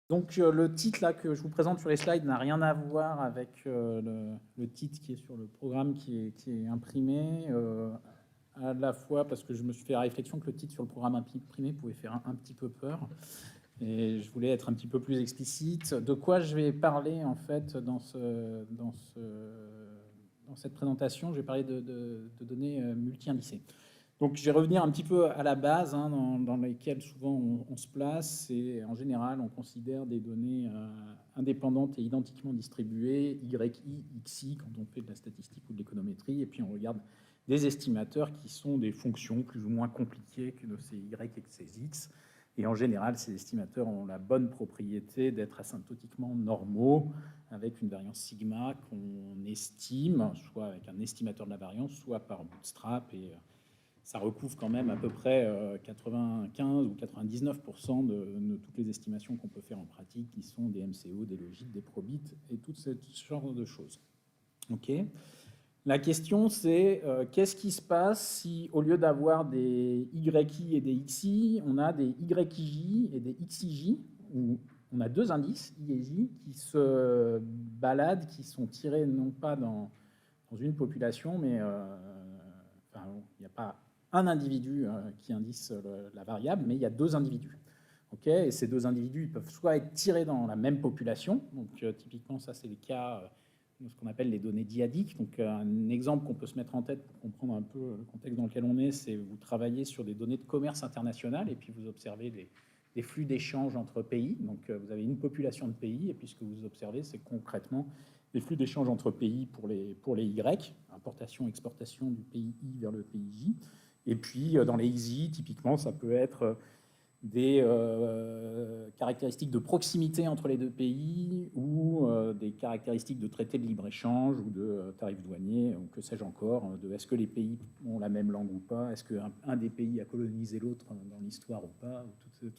Donc le titre là, que je vous présente sur les slides n'a rien à voir avec le titre qui est sur le programme qui est imprimé, à la fois parce que je me suis fait la réflexion que le titre sur le programme imprimé pouvait faire un petit peu peur, et je voulais être un petit peu plus explicite. De quoi je vais parler en fait dans cette présentation? Je vais parler de données multi-indicées. Donc, je vais revenir un petit peu à la base, hein, dans lesquelles souvent on se place. Et en général, on considère des données indépendantes et identiquement distribuées, YI, XI, quand on fait de la statistique ou de l'économétrie. Et puis, on regarde des estimateurs qui sont des fonctions plus ou moins compliquées que ces Y et que ces X. Et en général, ces estimateurs ont la bonne propriété d'être asymptotiquement normaux, avec une variance sigma qu'on estime, soit avec un estimateur de la variance, soit par bootstrap. Et ça recouvre quand même à peu près 95 ou 99% de toutes les estimations qu'on peut faire en pratique, qui sont des MCO, des logiques, des probits et tout ce genre de choses. Ok. La question, c'est qu'est-ce qui se passe si, au lieu d'avoir des YI et des XI, on a des YIJ et des XIJ, où on a deux indices, I et J, qui se baladent, qui sont tirés non pas dans une population, mais enfin, il n'y a pas un individu qui indice la variable, mais il y a deux individus. Okay, et ces deux individus, ils peuvent soit être tirés dans la même population, donc typiquement ça c'est le cas de ce qu'on appelle les données dyadiques. Donc un exemple qu'on peut se mettre en tête pour comprendre un peu le contexte dans lequel on est, c'est vous travaillez sur des données de commerce international et puis vous observez des flux d'échanges entre pays. Donc vous avez une population de pays et puis ce que vous observez, c'est concrètement des flux d'échanges entre pays pour les Y, importation, exportation du pays I vers le pays J. Et puis, dans les EASY, typiquement, ça peut être des caractéristiques de proximité entre les deux pays ou des caractéristiques de traité de libre-échange ou de tarifs douaniers, ou que sais-je encore, de est-ce que les pays ont la même langue ou pas, est-ce qu'un des pays a colonisé l'autre dans l'histoire ou pas, ou tout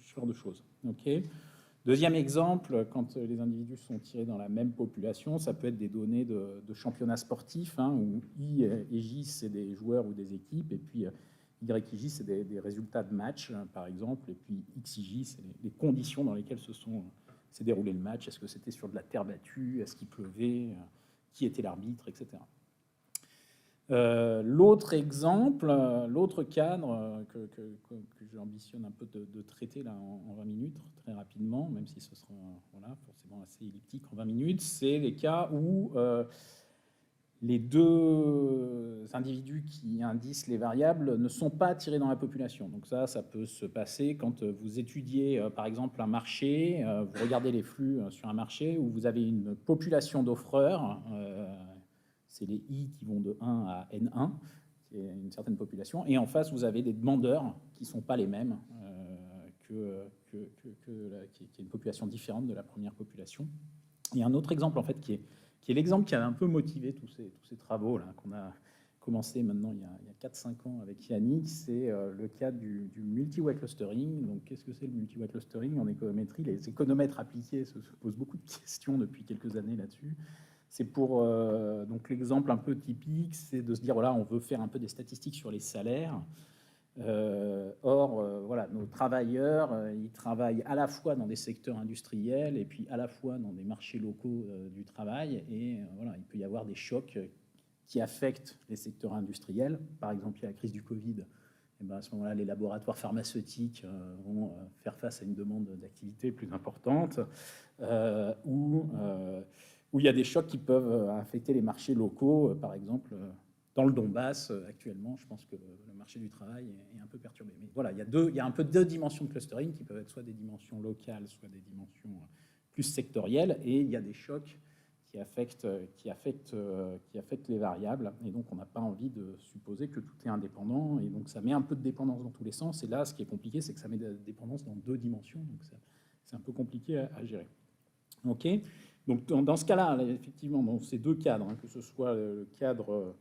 ce genre de choses. Okay. Deuxième exemple, quand les individus sont tirés dans la même population, ça peut être des données de championnat sportif, hein, où I et J, c'est des joueurs ou des équipes, et puis Y et J, c'est des résultats de match, par exemple, et puis X et J, c'est les conditions dans lesquelles s'est déroulé le match. Est-ce que c'était sur de la terre battue? Est-ce qu'il pleuvait? Qui était l'arbitre? Etc. L'autre exemple, l'autre cadre que j'ambitionne un peu de traiter là en 20 minutes, très rapidement, même si ce sera voilà, forcément assez elliptique en 20 minutes, c'est les cas où les deux individus qui indicent les variables ne sont pas tirés dans la population. Donc ça peut se passer quand vous étudiez, par exemple, un marché, vous regardez les flux sur un marché où vous avez une population d'offreurs, c'est les I qui vont de 1 à N1, qui est une certaine population, et en face, vous avez des demandeurs qui ne sont pas les mêmes, qui est une population différente de la première population. Il y a un autre exemple, en fait, qui est l'exemple qui a un peu motivé tous ces travaux là qu'on a commencé maintenant il y a 4-5 ans avec Yannick, c'est le cas du multi-way clustering. Donc, qu'est-ce que c'est le multi-way clustering en économétrie? Les économètres appliqués se posent beaucoup de questions depuis quelques années là-dessus. C'est pour donc l'exemple un peu typique, c'est de se dire voilà, on veut faire un peu des statistiques sur les salaires. Or, voilà, nos travailleurs, ils travaillent à la fois dans des secteurs industriels et puis à la fois dans des marchés locaux du travail. Et voilà, il peut y avoir des chocs qui affectent les secteurs industriels. Par exemple, il y a la crise du Covid. Et ben à ce moment-là, les laboratoires pharmaceutiques vont faire face à une demande d'activité plus importante, où il y a des chocs qui peuvent affecter les marchés locaux, par exemple. Dans le Donbass, actuellement, je pense que le marché du travail est un peu perturbé. Mais voilà, il y a un peu deux dimensions de clustering qui peuvent être soit des dimensions locales, soit des dimensions plus sectorielles, et il y a des chocs qui affectent les variables, et donc on n'a pas envie de supposer que tout est indépendant, et donc ça met un peu de dépendance dans tous les sens, et là, ce qui est compliqué, c'est que ça met de la dépendance dans deux dimensions, donc c'est un peu compliqué à gérer. Ok. Donc dans ce cas-là, effectivement, dans ces deux cadres, hein, que ce soit le cadre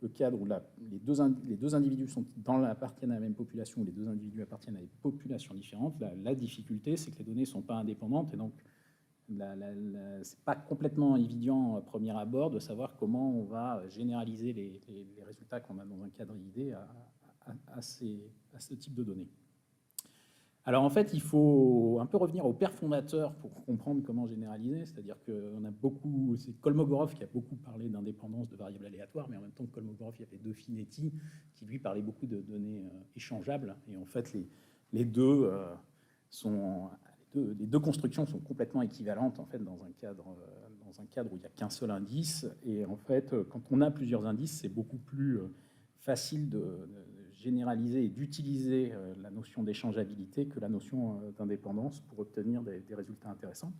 où les deux individus appartiennent à la même population, ou les deux individus appartiennent à des populations différentes, la difficulté, c'est que les données ne sont pas indépendantes, et donc ce n'est pas complètement évident à premier abord de savoir comment on va généraliser les résultats qu'on a dans un cadre ID à ce type de données. Alors en fait, il faut un peu revenir au père fondateur pour comprendre comment généraliser, c'est-à-dire qu'on a beaucoup, c'est Kolmogorov qui a beaucoup parlé d'indépendance de variables aléatoires, mais en même temps que Kolmogorov, il y avait Finetti qui lui parlait beaucoup de données échangeables, et en fait les deux sont, les deux constructions sont complètement équivalentes en fait dans un cadre où il n'y a qu'un seul indice, et en fait quand on a plusieurs indices, c'est beaucoup plus facile de généraliser et d'utiliser la notion d'échangeabilité que la notion d'indépendance pour obtenir des résultats intéressants.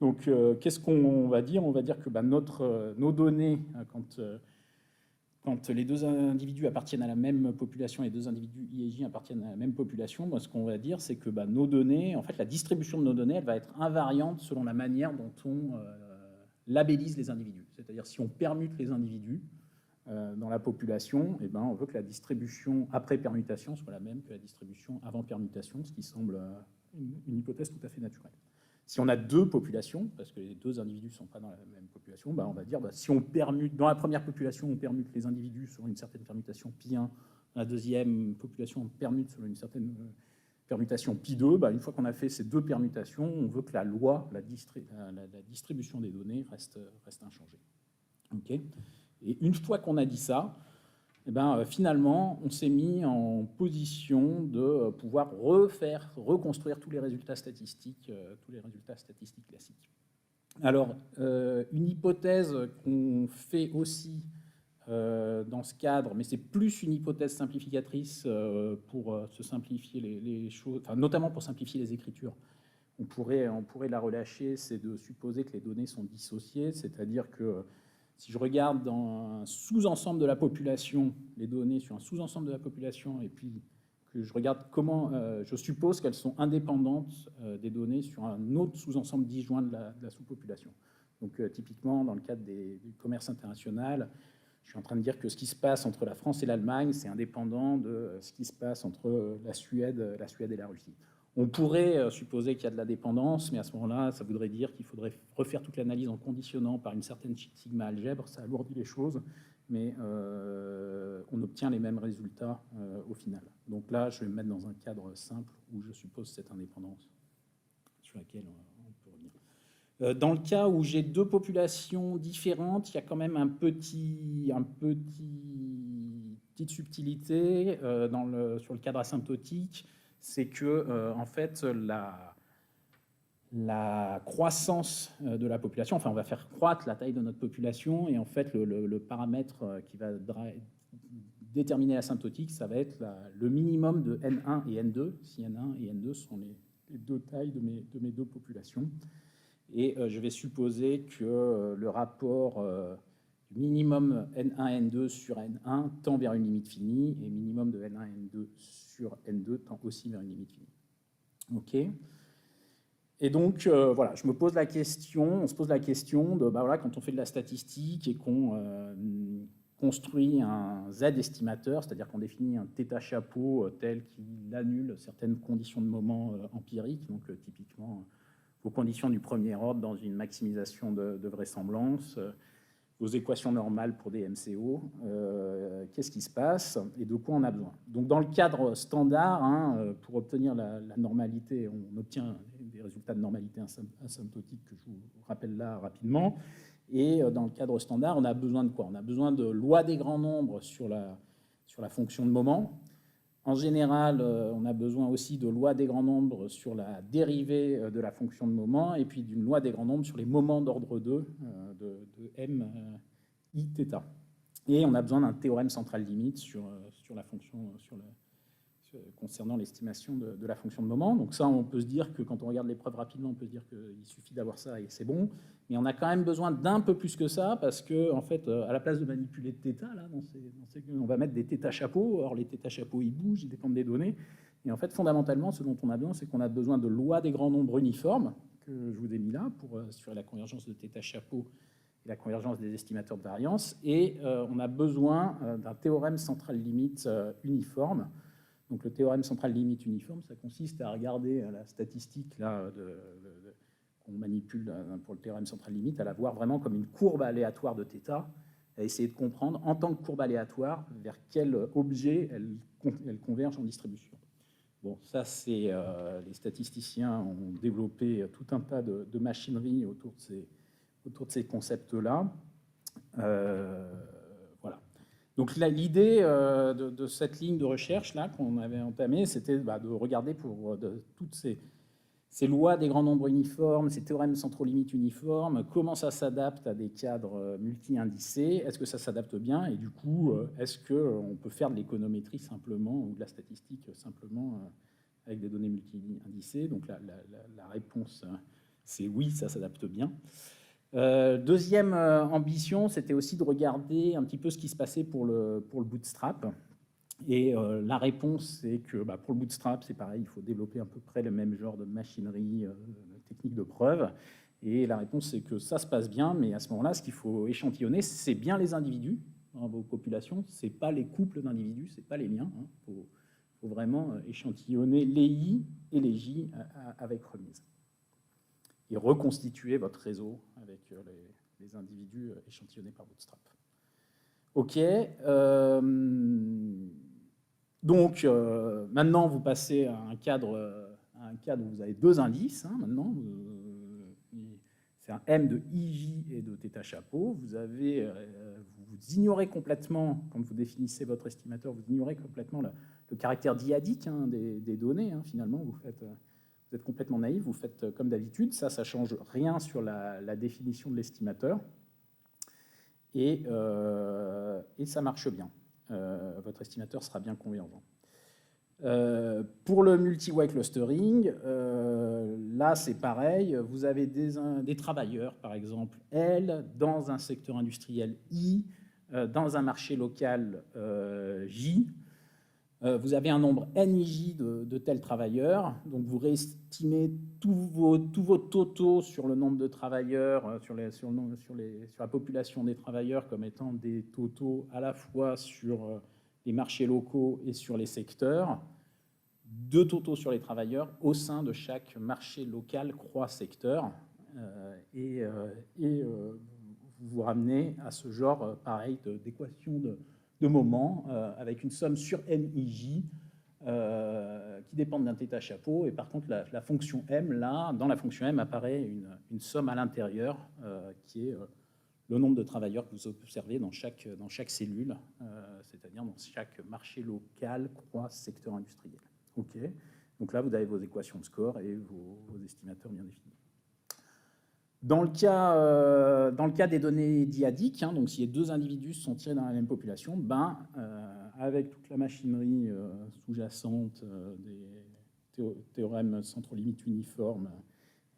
Donc, qu'est-ce qu'on va dire? On va dire que nos données, quand les deux individus appartiennent à la même population et les deux individus IEJ appartiennent à la même population, ce qu'on va dire, c'est que nos données, en fait, la distribution de nos données, elle va être invariante selon la manière dont on labellise les individus. C'est-à-dire, si on permute les individus, dans la population, on veut que la distribution après permutation soit la même que la distribution avant permutation, ce qui semble une hypothèse tout à fait naturelle. Si on a deux populations, parce que les deux individus ne sont pas dans la même population, on va dire si on permute, dans la première population, on permute les individus selon une certaine permutation pi1, dans la deuxième population, on permute selon une certaine permutation pi2, une fois qu'on a fait ces deux permutations, on veut que la loi, la distribution des données reste inchangée. Okay. Et une fois qu'on a dit ça, finalement, on s'est mis en position de pouvoir reconstruire tous les résultats statistiques classiques. Alors, une hypothèse qu'on fait aussi dans ce cadre, mais c'est plus une hypothèse simplificatrice pour se simplifier les choses, enfin, notamment pour simplifier les écritures. On pourrait la relâcher, c'est de supposer que les données sont dissociées, c'est-à-dire que si je regarde dans un sous-ensemble de la population, les données sur un sous-ensemble de la population, et puis que je regarde comment, je suppose qu'elles sont indépendantes des données sur un autre sous-ensemble disjoint de la sous-population. Donc typiquement, dans le cadre du commerce international, je suis en train de dire que ce qui se passe entre la France et l'Allemagne, c'est indépendant de ce qui se passe entre la Suède et la Russie. On pourrait supposer qu'il y a de la dépendance, mais à ce moment-là, ça voudrait dire qu'il faudrait refaire toute l'analyse en conditionnant par une certaine sigma algèbre. Ça alourdit les choses, mais on obtient les mêmes résultats au final. Donc là, je vais me mettre dans un cadre simple où je suppose cette indépendance sur laquelle on peut revenir. Dans le cas où j'ai deux populations différentes, il y a quand même petite subtilité sur le cadre asymptotique. C'est que, en fait, la croissance de la population, enfin, on va faire croître la taille de notre population, et en fait, le paramètre qui va déterminer l'asymptotique, ça va être le minimum de N1 et N2, si N1 et N2 sont les deux tailles de mes deux populations. Et je vais supposer que le rapport minimum N1, N2 sur N1 tend vers une limite finie, et minimum de N1, N2 sur N2 tend aussi vers une limite finie. OK. Et donc, voilà, on se pose la question de, voilà, quand on fait de la statistique et qu'on construit un Z-estimateur, c'est-à-dire qu'on définit un θ chapeau tel qu'il annule certaines conditions de moment empiriques, donc typiquement vos conditions du premier ordre dans une maximisation de vraisemblance, vos équations normales pour des MCO, qu'est-ce qui se passe et de quoi on a besoin. Donc dans le cadre standard, pour obtenir la normalité, on obtient des résultats de normalité asymptotique que je vous rappelle là rapidement. Et dans le cadre standard, on a besoin de quoi? On a besoin de loi des grands nombres sur la fonction de moment. En général, on a besoin aussi de loi des grands nombres sur la dérivée de la fonction de moment, et puis d'une loi des grands nombres sur les moments d'ordre 2 de m i θ. Et on a besoin d'un théorème central limite sur la fonction, concernant l'estimation de la fonction de moment. Donc ça, on peut se dire que quand on regarde l'épreuve rapidement, on peut se dire qu'il suffit d'avoir ça et c'est bon. Mais on a quand même besoin d'un peu plus que ça, parce que, en fait, à la place de manipuler de θ, là, on va mettre des θ chapeaux. Or, les θ chapeaux, ils bougent, ils dépendent des données. Et en fait, fondamentalement, ce dont on a besoin, c'est qu'on a besoin de lois des grands nombres uniformes, que je vous ai mis là, pour assurer la convergence de θ chapeau et la convergence des estimateurs de variance. Et on a besoin d'un théorème central limite uniforme. Donc le théorème central limite uniforme, ça consiste à regarder la statistique là, qu'on manipule pour le théorème central limite, à la voir vraiment comme une courbe aléatoire de θ, à essayer de comprendre en tant que courbe aléatoire vers quel objet elle converge en distribution. Bon, ça, c'est les statisticiens ont développé tout un tas de machinerie autour de ces concepts-là. Voilà. Donc l'idée de cette ligne de recherche là qu'on avait entamée, c'était de regarder pour toutes ces lois des grands nombres uniformes, ces théorèmes centraux-limites uniformes, comment ça s'adapte à des cadres multi-indicés, est-ce que ça s'adapte bien, et du coup, est-ce qu'on peut faire de l'économétrie simplement, ou de la statistique simplement avec des données multi-indicées. Donc la réponse, c'est oui, ça s'adapte bien. Deuxième ambition, c'était aussi de regarder un petit peu ce qui se passait pour le bootstrap. Et la réponse, c'est que pour le bootstrap, c'est pareil, il faut développer à peu près le même genre de machinerie, technique de preuve. Et la réponse, c'est que ça se passe bien, mais à ce moment-là, ce qu'il faut échantillonner, c'est bien les individus dans vos populations, c'est pas les couples d'individus, c'est pas les liens. Il faut vraiment échantillonner les I et les J avec remise. Et reconstituer votre réseau avec les individus échantillonnés par Bootstrap. OK. Donc, maintenant, vous passez à un cadre où vous avez deux indices. Maintenant, c'est un M de IJ et de θ chapeau. Vous ignorez complètement, quand vous définissez votre estimateur, vous ignorez complètement le caractère dyadique des données. Finalement, vous êtes complètement naïf, vous faites comme d'habitude. Ça ne change rien sur la définition de l'estimateur. Et ça marche bien. Votre estimateur sera bien convergent. Pour le multi-way clustering, là c'est pareil, vous avez des travailleurs, par exemple, L, dans un secteur industriel I, dans un marché local J. Vous avez un nombre NIJ de tels travailleurs, donc vous réestimez tous vos totaux sur le nombre de travailleurs, sur la population des travailleurs comme étant des totaux à la fois sur les marchés locaux et sur les secteurs, deux totaux sur les travailleurs au sein de chaque marché local croix-secteur, et vous vous ramenez à ce genre, pareil, d'équation de moment, avec une somme sur NIJ qui dépend d'un θ chapeau, et par contre la fonction M, là, dans la fonction M apparaît une somme à l'intérieur qui est le nombre de travailleurs que vous observez dans chaque cellule, c'est-à-dire dans chaque marché local, croix, secteur industriel. OK. Donc là, vous avez vos équations de score et vos estimateurs bien définis. Dans le cas des données dyadiques, donc si les deux individus sont tirés dans la même population, avec toute la machinerie sous-jacente des théorèmes centraux-limites uniformes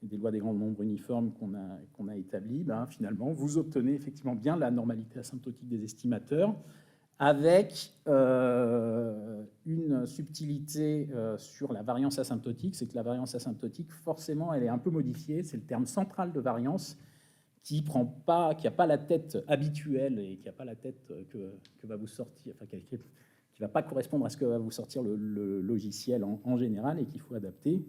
et des lois des grands nombres uniformes qu'on a établis, finalement, vous obtenez effectivement bien la normalité asymptotique des estimateurs, avec une subtilité sur la variance asymptotique, c'est que la variance asymptotique, forcément, elle est un peu modifiée. C'est le terme central de variance qui n'a pas la tête habituelle et qui n'a pas la tête que va vous sortir, enfin, qui ne va pas correspondre à ce que va vous sortir le logiciel en général et qu'il faut adapter,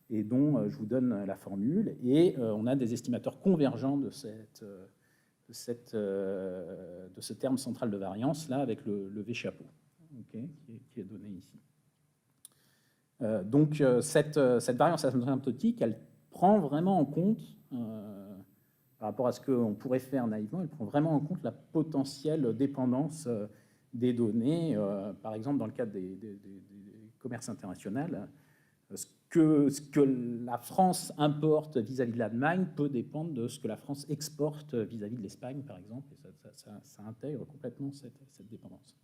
et dont je vous donne la formule. Et on a des estimateurs convergents de ce terme central de variance, là, avec le V chapeau, okay, qui est donné ici. Donc, cette variance asymptotique, elle prend vraiment en compte, par rapport à ce qu'on pourrait faire naïvement, elle prend vraiment en compte la potentielle dépendance des données, par exemple, dans le cadre des commerces internationaux. Ce que la France importe vis-à-vis de l'Allemagne peut dépendre de ce que la France exporte vis-à-vis de l'Espagne, par exemple, et ça intègre complètement cette dépendance.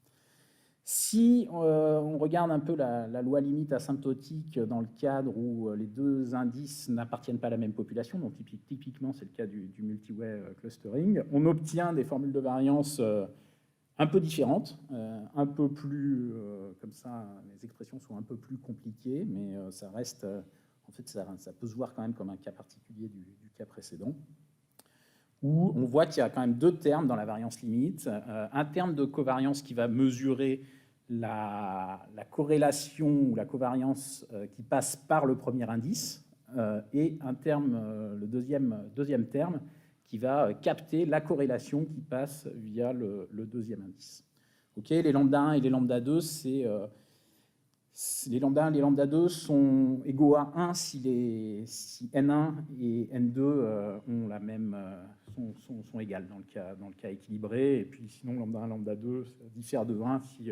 Si on regarde un peu la loi limite asymptotique dans le cadre où les deux indices n'appartiennent pas à la même population, donc typiquement c'est le cas du multi-way clustering, on obtient des formules de variance un peu différentes, un peu plus, comme ça, les expressions sont un peu plus compliquées, mais ça reste, en fait, ça peut se voir quand même comme un cas particulier du cas précédent, où on voit qu'il y a quand même deux termes dans la variance limite, un terme de covariance qui va mesurer la corrélation ou la covariance qui passe par le premier indice, et un terme, le deuxième terme, qui va capter la corrélation qui passe via le deuxième indice. Okay, les lambda 1 et les lambda 2, c'est Les lambda 1 et les lambda 2 sont égaux à 1 si N1 et N2 ont la même, sont égales dans le cas équilibré. Et puis sinon, lambda 1, lambda 2, ça diffère de 1 si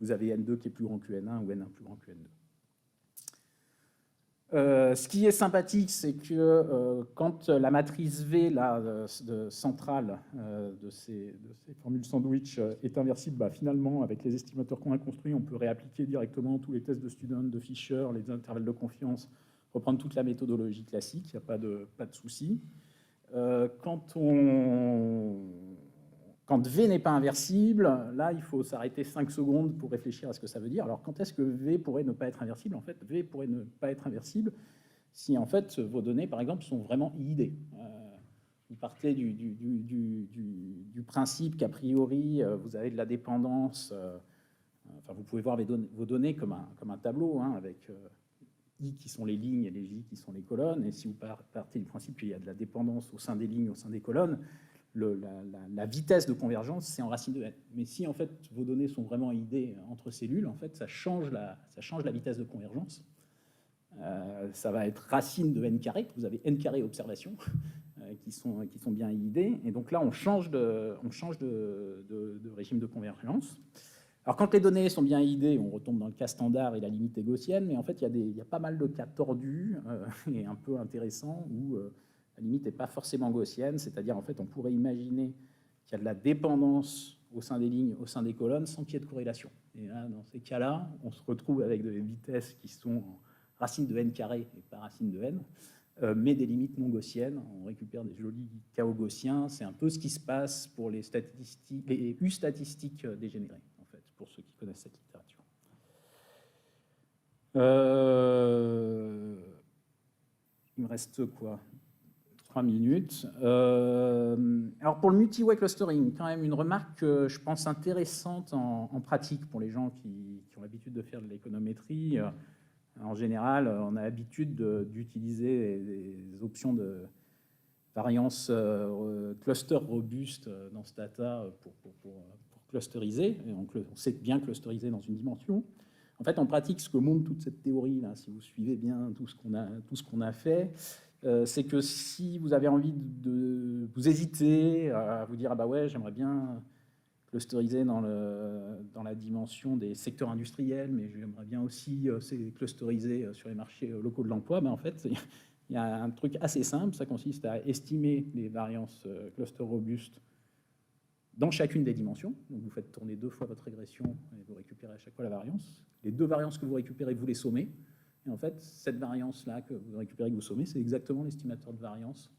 vous avez N2 qui est plus grand que N1 ou N1 plus grand que N2. Ce qui est sympathique, c'est que quand la matrice V là, centrale de ces formules sandwich est inversible, bah, finalement, avec les estimateurs qu'on a construits, on peut réappliquer directement tous les tests de Student, de Fisher, les intervalles de confiance, reprendre toute la méthodologie classique, il n'y a pas de souci. Quand V n'est pas inversible, là, il faut s'arrêter 5 secondes pour réfléchir à ce que ça veut dire. Alors, quand est-ce que V pourrait ne pas être inversible? En fait, V pourrait ne pas être inversible si, en fait, vos données, par exemple, sont vraiment IID. Vous partez du principe qu'a priori, vous avez de la dépendance. Enfin, vous pouvez voir vos données comme un tableau, hein, avec I qui sont les lignes et les J qui sont les colonnes. Et si vous partez du principe qu'il y a de la dépendance au sein des lignes, au sein des colonnes, la vitesse de convergence, c'est en racine de n. Mais si en fait vos données sont vraiment IID entre cellules, en fait, ça change la vitesse de convergence. Ça va être racine de n carré. Vous avez n carré observations qui sont bien IID. Et donc là, on change de régime de convergence. Alors quand les données sont bien IID, on retombe dans le cas standard et la limite est gaussienne. Mais en fait, il y a pas mal de cas tordus et un peu intéressants où la limite n'est pas forcément gaussienne, c'est-à-dire en fait on pourrait imaginer qu'il y a de la dépendance au sein des lignes, au sein des colonnes, sans qu'il y ait de corrélation. Et là, dans ces cas-là, on se retrouve avec des vitesses qui sont en racine de n carré et pas racine de n, mais des limites non gaussiennes. On récupère des jolis chaos gaussiens. C'est un peu ce qui se passe pour les U statistiques dégénérées, en fait, pour ceux qui connaissent cette littérature. Il me reste quoi? 3 minutes. Alors pour le multi-way clustering, quand même une remarque que je pense intéressante en pratique pour les gens qui ont l'habitude de faire de l'économétrie. En général, on a l'habitude d'utiliser des options de variance cluster robuste dans Stata pour clusteriser. Et on sait bien clusteriser dans une dimension. En fait, en pratique, ce que montre toute cette théorie, là, si vous suivez bien tout ce qu'on a fait, c'est que si vous avez envie vous hésitez à vous dire ah bah ouais, j'aimerais bien clusteriser dans la dimension des secteurs industriels, mais j'aimerais bien aussi clusteriser sur les marchés locaux de l'emploi, ben en fait, il y a un truc assez simple, ça consiste à estimer les variances cluster robustes dans chacune des dimensions. Donc vous faites tourner 2 fois votre régression et vous récupérez à chaque fois la variance. Les 2 variances que vous récupérez, vous les sommez. Et en fait, cette variance-là que vous récupérez, que vous sommez, c'est exactement l'estimateur de variance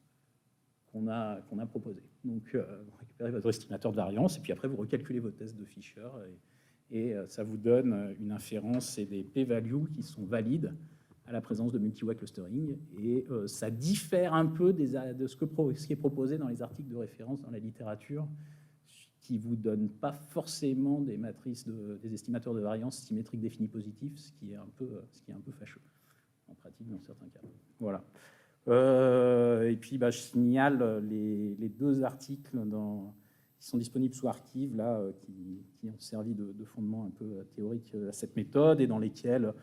qu'on a proposé. Donc, vous récupérez votre estimateur de variance, et puis après, vous recalculez vos tests de Fisher, et ça vous donne une inférence et des p-values qui sont valides à la présence de multi-way clustering. Et ça diffère un peu de ce qui est proposé dans les articles de référence dans la littérature, qui ne vous donnent pas forcément des matrices, des estimateurs de variance symétriques définis positifs, ce qui est un peu fâcheux en pratique dans certains cas. Voilà. Et puis, je signale les 2 articles qui sont disponibles sous archive, là, qui ont servi de fondement un peu théorique à cette méthode, et dans lesquels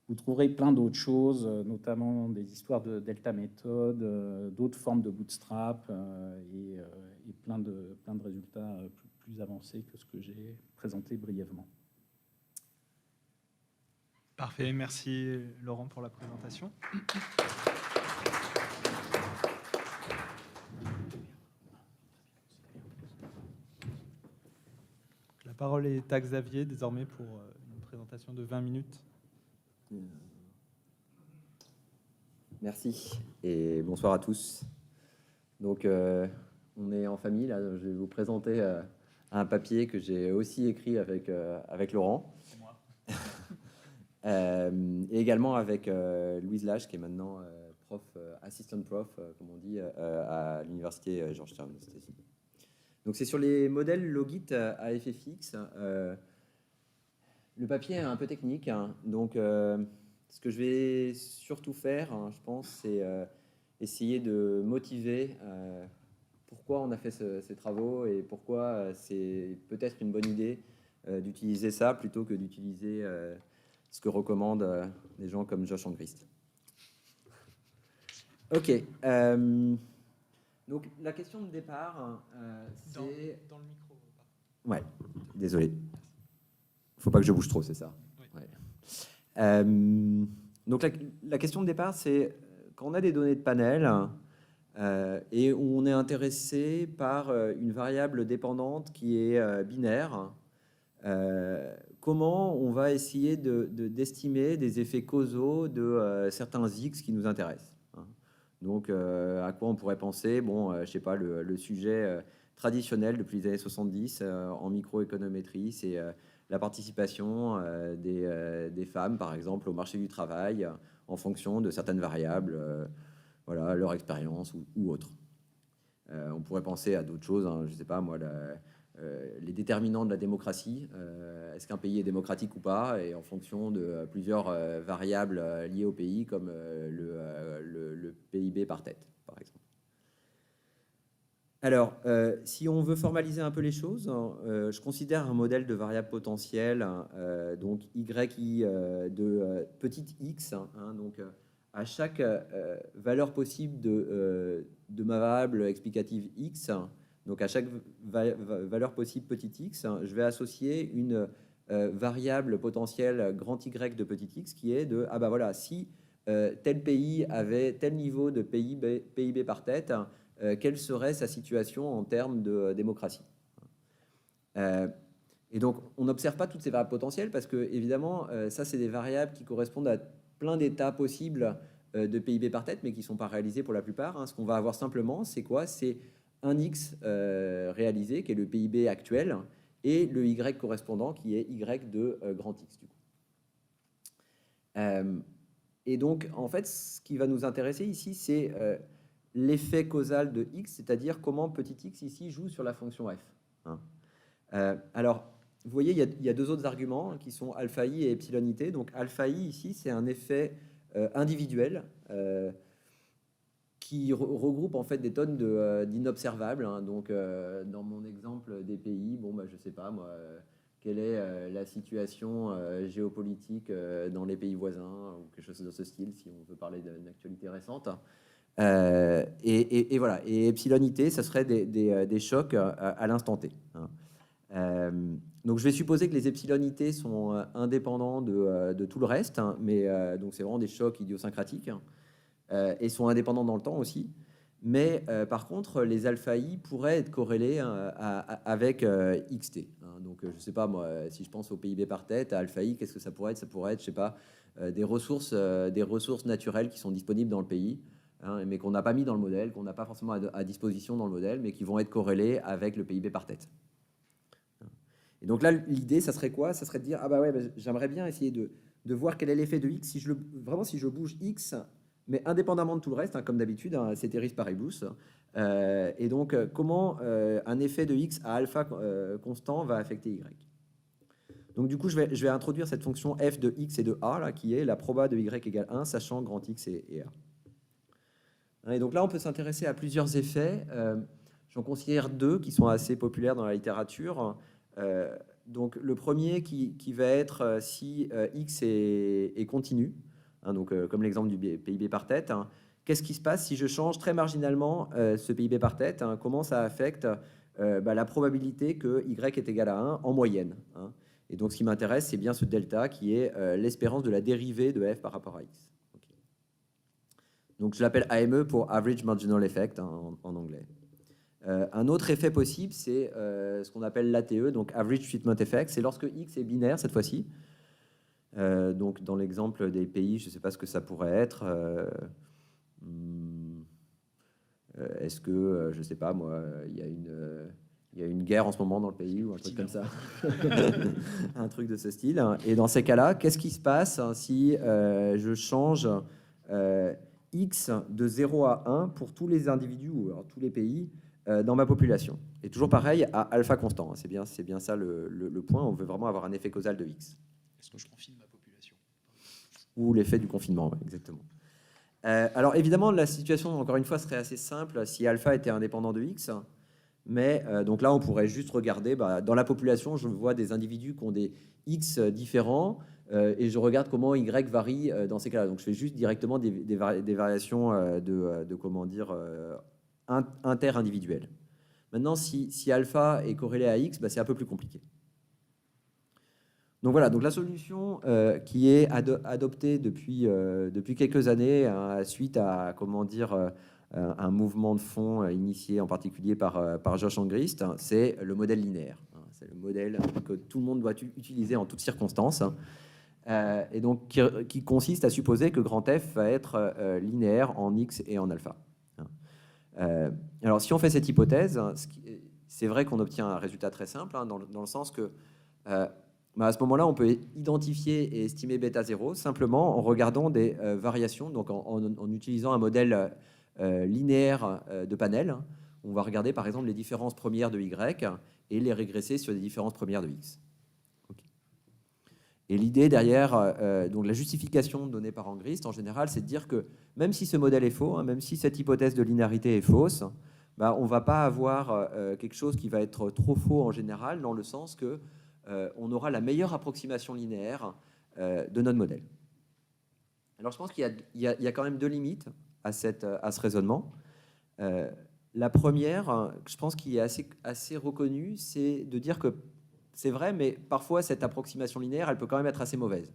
vous trouverez plein d'autres choses, notamment des histoires de delta méthode, d'autres formes de bootstrap, et plein de résultats plus avancés que ce que j'ai présenté brièvement. Parfait, merci Laurent pour la présentation. La parole est à Xavier désormais pour une présentation de 20 minutes. Merci et bonsoir à tous. Donc, on est en famille. Là, je vais vous présenter un papier que j'ai aussi écrit avec Laurent. C'est moi. Et également avec Louise Lage, qui est maintenant assistant prof, comme on dit, à l'université Georgetown. Donc, c'est sur les modèles Logit à effet fixe. Le papier est un peu technique, hein, donc ce que je vais surtout faire, hein, je pense, c'est essayer de motiver pourquoi on a fait ces travaux et pourquoi c'est peut-être une bonne idée d'utiliser ça plutôt que d'utiliser ce que recommandent des gens comme Josh Angrist. Ok. Donc la question de départ, c'est... Dans le micro. Ouais, désolé. Faut pas que je bouge trop, c'est ça. Oui. Ouais. Donc la question de départ, c'est quand on a des données de panel et où on est intéressé par une variable dépendante qui est binaire, comment on va essayer d'estimer des effets causaux de certains X qui nous intéressent, hein. Donc, à quoi on pourrait penser? Bon, je sais pas, le sujet traditionnel depuis les années 70 en microéconométrie, c'est la participation des femmes, par exemple, au marché du travail en fonction de certaines variables, voilà, leur expérience ou autre. On pourrait penser à d'autres choses, hein, je sais pas, moi, les déterminants de la démocratie. Est-ce qu'un pays est démocratique ou pas? Et en fonction de plusieurs variables liées au pays, comme le PIB par tête, par exemple. Alors, si on veut formaliser un peu les choses, je considère un modèle de variable potentielle, donc YI de petite x, hein, donc à chaque valeur possible de ma variable explicative x, donc à chaque valeur possible petit x, je vais associer une variable potentielle grand Y de petit x qui est de, ah bah voilà, si tel pays avait tel niveau de PIB par tête, quelle serait sa situation en termes de démocratie. Et donc, on n'observe pas toutes ces variables potentielles parce que, évidemment, ça, c'est des variables qui correspondent à plein d'états possibles de PIB par tête, mais qui ne sont pas réalisés pour la plupart, hein. Ce qu'on va avoir simplement, c'est quoi? C'est un X réalisé, qui est le PIB actuel, et le Y correspondant, qui est Y de grand X, du coup. Et donc, en fait, ce qui va nous intéresser ici, c'est l'effet causal de X, c'est-à-dire comment petit x ici joue sur la fonction f, hein. Alors, vous voyez, il y a deux autres arguments qui sont alpha i et epsilon it. Donc, alpha i ici, c'est un effet individuel qui regroupe en fait des tonnes d'inobservables, hein. Donc, dans mon exemple des pays, bon, bah, je sais pas, moi, quelle est la situation géopolitique dans les pays voisins ou quelque chose de ce style, si on veut parler d'une actualité récente. Et voilà. Et epsilon it, ça serait des chocs à l'instant T, hein. Donc je vais supposer que les epsilon it sont indépendants de tout le reste, hein, mais donc c'est vraiment des chocs idiosyncratiques, hein, et sont indépendants dans le temps aussi. Mais par contre, les alpha i pourraient être corrélés avec xt, hein. Donc je sais pas moi, si je pense au PIB par tête, à alpha i, qu'est-ce que ça pourrait être? Ça pourrait être, je sais pas, des ressources naturelles qui sont disponibles dans le pays, hein, mais qu'on n'a pas mis dans le modèle, qu'on n'a pas forcément à disposition dans le modèle, mais qui vont être corrélés avec le PIB par tête. Et donc là, l'idée, ça serait quoi? Ça serait de dire, ah bah ouais, bah, j'aimerais bien essayer de voir quel est l'effet de x si je bouge x, mais indépendamment de tout le reste, hein, comme d'habitude, hein, ceteris paribus. Et donc, comment un effet de x à alpha constant va affecter y? Donc du coup, je vais introduire cette fonction f de x et de a, là, qui est la proba de y égale 1, sachant grand x et a. Et donc là, on peut s'intéresser à plusieurs effets. J'en considère deux qui sont assez populaires dans la littérature. Donc le premier qui va être si x est continu, hein, donc comme l'exemple du PIB par tête, hein. Qu'est-ce qui se passe si je change très marginalement ce PIB par tête, hein, comment ça affecte la probabilité que y est égal à 1 en moyenne, hein. Et donc ce qui m'intéresse, c'est bien ce delta qui est l'espérance de la dérivée de f par rapport à x. Okay. Donc je l'appelle AME pour Average Marginal Effect, hein, en anglais. Un autre effet possible, c'est ce qu'on appelle l'ATE, donc Average Treatment Effect. C'est lorsque x est binaire cette fois-ci. Donc dans l'exemple des pays, je ne sais pas ce que ça pourrait être. Est-ce que, je ne sais pas moi, il y a une guerre en ce moment dans le pays ou un truc comme ça, un truc de ce style. Et dans ces cas-là, qu'est-ce qui se passe si je change x de 0 à 1 pour tous les individus ou alors tous les pays dans ma population? Et toujours pareil à alpha constant. C'est bien ça le point. On veut vraiment avoir un effet causal de x. Est-ce que je confine ma population? Ou l'effet du confinement, ouais, exactement. Alors évidemment, la situation, encore une fois, serait assez simple si alpha était indépendant de x. Mais donc là, on pourrait juste regarder, dans la population, je vois des individus qui ont des x différents, et je regarde comment Y varie dans ces cas-là. Donc je fais juste directement des variations comment dire, inter-individuelles. Maintenant, si alpha est corrélé à X, bah, c'est un peu plus compliqué. Donc voilà, donc la solution qui est adoptée depuis quelques années, hein, suite à comment dire, un mouvement de fond initié en particulier par Josh Angrist, hein, c'est le modèle linéaire. Hein, c'est le modèle que tout le monde doit utiliser en toutes circonstances, hein, et donc qui consiste à supposer que grand F va être linéaire en X et en alpha. Hein. Alors si on fait cette hypothèse, hein, c'est vrai qu'on obtient un résultat très simple, hein, dans le sens que à ce moment-là, on peut identifier et estimer bêta 0 simplement en regardant des variations, donc en utilisant un modèle linéaire de panel. On va regarder par exemple les différences premières de Y et les régresser sur les différences premières de X. Okay. Et l'idée derrière, donc la justification donnée par Angrist en général, c'est de dire que même si ce modèle est faux, hein, même si cette hypothèse de linéarité est fausse, bah, on ne va pas avoir quelque chose qui va être trop faux en général, dans le sens que on aura la meilleure approximation linéaire de notre modèle. Alors je pense qu'il y a quand même deux limites à ce raisonnement. La première, je pense qu'il est assez reconnue, c'est de dire que c'est vrai, mais parfois cette approximation linéaire, elle peut quand même être assez mauvaise.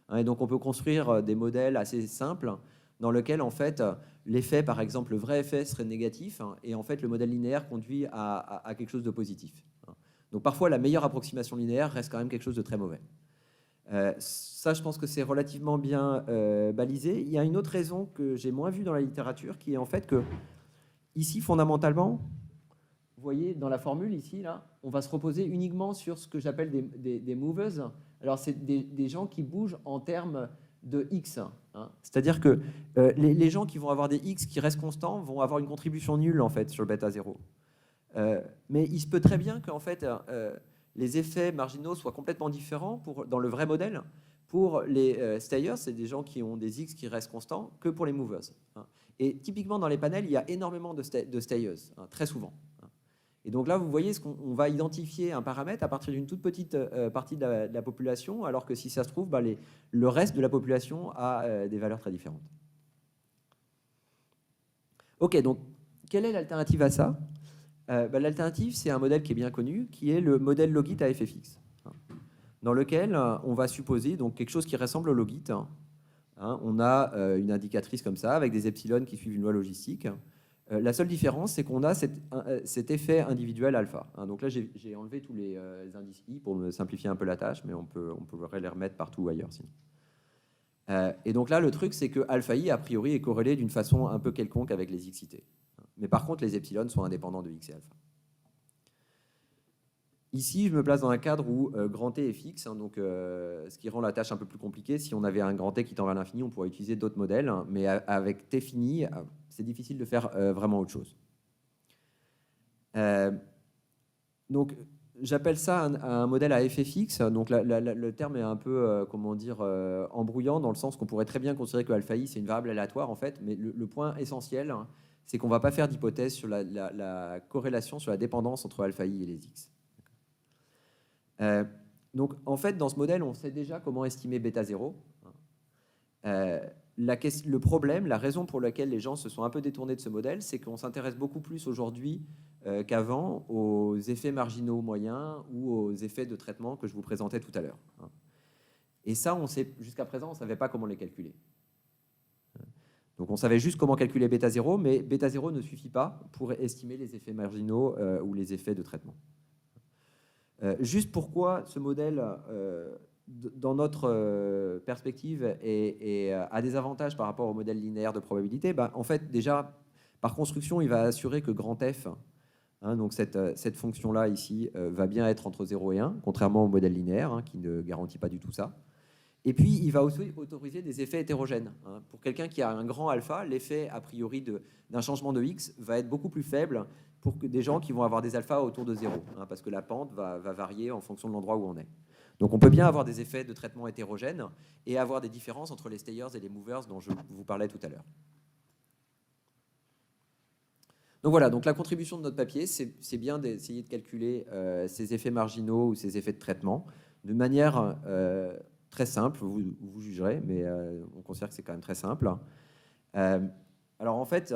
Hein, et donc on peut construire des modèles assez simples dans lesquels en fait l'effet, par exemple le vrai effet serait négatif, hein, et en fait le modèle linéaire conduit à quelque chose de positif. Hein. Donc parfois, la meilleure approximation linéaire reste quand même quelque chose de très mauvais. Ça, je pense que c'est relativement bien balisé. Il y a une autre raison que j'ai moins vue dans la littérature, qui est en fait que, ici, fondamentalement, vous voyez, dans la formule, ici, là, on va se reposer uniquement sur ce que j'appelle des movers. Alors, c'est des gens qui bougent en termes de X. Hein. C'est-à-dire que les gens qui vont avoir des X qui restent constants vont avoir une contribution nulle, en fait, sur le bêta 0. Mais il se peut très bien qu'en fait, les effets marginaux soient complètement différents dans le vrai modèle. Pour les stayers, c'est des gens qui ont des X qui restent constants, que pour les movers. Hein. Et typiquement, dans les panels, il y a énormément de stayers, hein, très souvent. Hein. Et donc là, vous voyez, on va identifier un paramètre à partir d'une toute petite partie de la population, alors que si ça se trouve, bah, le reste de la population a des valeurs très différentes. OK, donc, quelle est l'alternative à ça ? L'alternative, c'est un modèle qui est bien connu, qui est le modèle logit à effet fixe, hein, dans lequel on va supposer donc, quelque chose qui ressemble au logit. Hein. On a une indicatrice comme ça, avec des epsilon qui suivent une loi logistique. La seule différence, c'est qu'on a cet effet individuel alpha. Hein. Donc là, j'ai enlevé tous les indices i pour me simplifier un peu la tâche, mais on pourrait les remettre partout ailleurs sinon. Et donc là, le truc, c'est que alpha i, a priori, est corrélé d'une façon un peu quelconque avec les x-cités. Mais par contre, les epsilon sont indépendants de x et alpha. Ici, je me place dans un cadre où grand T est fixe, hein, donc, ce qui rend la tâche un peu plus compliquée. Si on avait un grand T qui tend vers l'infini, on pourrait utiliser d'autres modèles, hein, mais avec T fini, c'est difficile de faire vraiment autre chose. Donc, j'appelle ça un modèle à effet fixe. Donc, le terme est un peu, comment dire, embrouillant, dans le sens qu'on pourrait très bien considérer que alpha i, c'est une variable aléatoire, en fait, mais le point essentiel, hein, c'est qu'on ne va pas faire d'hypothèse sur la corrélation, sur la dépendance entre alpha i et les x. Donc, en fait, dans ce modèle, on sait déjà comment estimer bêta 0. Le problème, la raison pour laquelle les gens se sont un peu détournés de ce modèle, c'est qu'on s'intéresse beaucoup plus aujourd'hui qu'avant aux effets marginaux moyens ou aux effets de traitement que je vous présentais tout à l'heure. Et ça, jusqu'à présent, on ne savait pas comment les calculer. Donc on savait juste comment calculer bêta 0, mais bêta 0 ne suffit pas pour estimer les effets marginaux ou les effets de traitement. Juste pourquoi ce modèle, dans notre perspective, a des avantages par rapport au modèle linéaire de probabilité. En fait, déjà, par construction, il va assurer que grand F, hein, donc cette fonction-là ici, va bien être entre 0 et 1, contrairement au modèle linéaire, hein, qui ne garantit pas du tout ça. Et puis, il va aussi autoriser des effets hétérogènes. Hein. Pour quelqu'un qui a un grand alpha, l'effet a priori d'un changement de x va être beaucoup plus faible pour des gens qui vont avoir des alphas autour de 0, hein, parce que la pente va varier en fonction de l'endroit où on est. Donc, on peut bien avoir des effets de traitement hétérogènes et avoir des différences entre les stayers et les movers dont je vous parlais tout à l'heure. Donc voilà, donc la contribution de notre papier, c'est bien d'essayer de calculer ces effets marginaux ou ces effets de traitement de manière très simple, vous jugerez, mais on considère que c'est quand même très simple. Alors en fait,